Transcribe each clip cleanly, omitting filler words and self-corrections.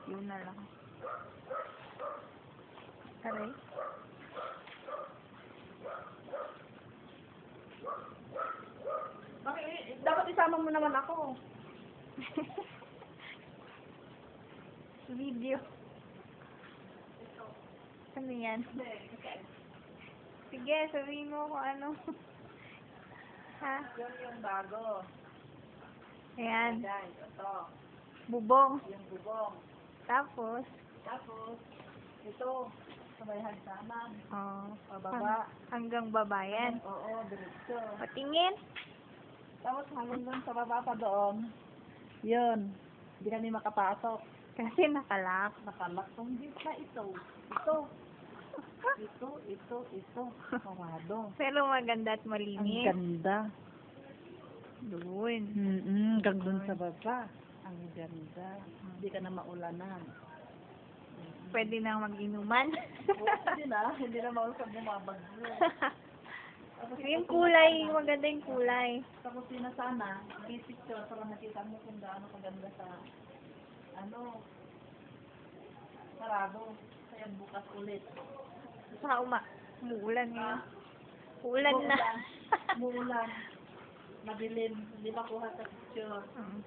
Yun na lang. Aray. Bakit? Dapat isama mo naman ako. Video. Ano yan? Sige, sabihin mo kung ano. Ha? Yun yung bago. Ayan. Ayan, ito. Bubong. Yung bubong. Tapos, Ito. Sabay hagdanan. Pababa. hanggang baba yan. Oo, diretso. Patingin. Tapos hanggang doon sa baba pa doon. Yun. Hindi kami makapasok. Kasi nakalak. Nakalak. Kung hindi pa ito. Ito. Kamado. Pero maganda at Ang malinis. ganda. Doon. Hanggang doon sa baba. Ang ganda. Hindi ka na maulanan. Pwede nang mag-inuman. Hindi na maulan bumabagyo. Yung kulay, maganda yung kulay. Sa kusina sana, picture para nakita mo kung gaano kaganda sa sarado. Kaya bukas ulit. Saka umuulan ngayon. Uulan na. Muulan. Madilim. Hindi makuha sa picture. Mm.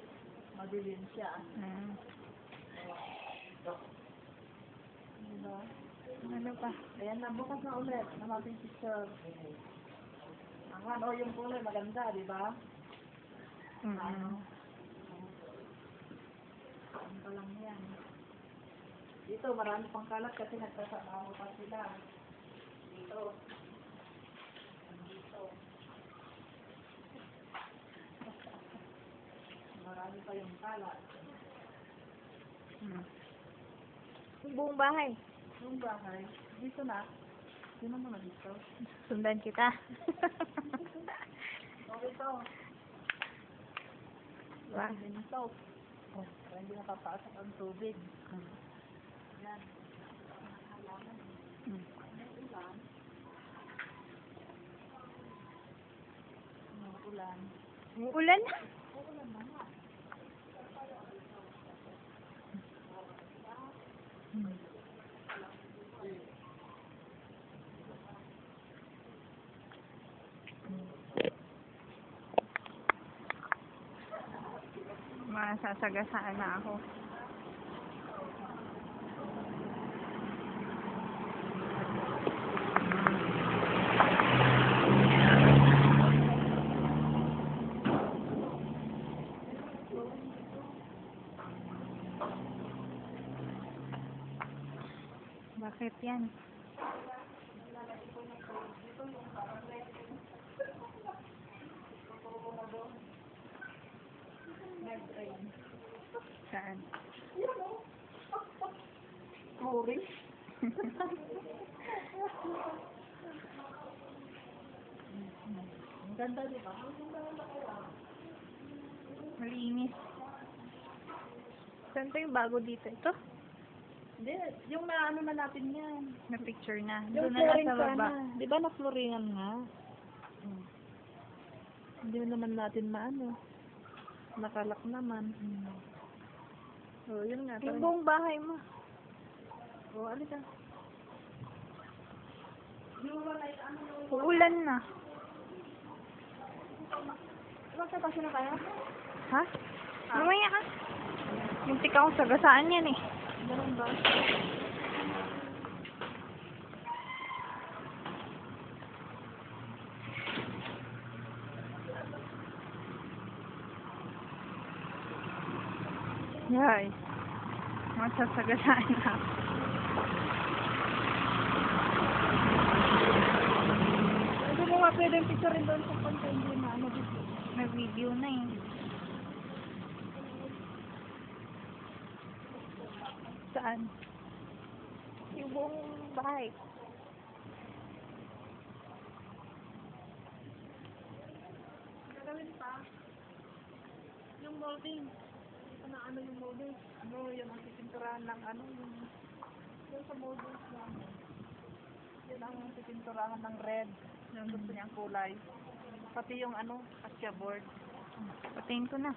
Madilim siya. Mm. Diba? Ano pa? Ayan na, bukas na ulit. Namating picture. Yung kulay maganda, di ba? Mm. Ano pa lang yan. Dito, marami pang kalat kasi nagtatrabaho pa sila. Dito. Marami pa yung kalat. Mm. Yung buong bahay. Yung bahay, dito na. Sino mo na dito? Sundan kita. Okay to. Diba? Dito. Oh, para hindi napapasok ang tubig. Yan. Mm. Ulan. Uulan na. Ulan na nga. Masasagasaan na ako. Bakit yan? Saan? Flooring. Ang ganda, di ba? Malinis. Saan to yung bago dito? Ito? Hindi, yung na natin yan. Na picture na. Yung Doon na lang flooring sa baba. sana. Di ba na-flooringan nga? Hindi naman natin nakalak naman. Oh, yun nga. Yung buong bahay mo. Oh, alika. Uulan na. Magkakasya na kaya? Ha? Mamaya ka. Muntik akong sagasaan yan eh. Ganun ba? Yay. Masasagasaan na. Hindi mo nga pwedeng picture rin doon sa content na dito. Nag-video na eh. Saan? Yung buong bahay. Gagawin pa. Yung molding. Yung molding. Yung ang pipinturahan ng yung sa molding lang. Yun ang pipinturahan ng red. Yung gusto niyang kulay. Pati yung kasya board. Patayin ko na.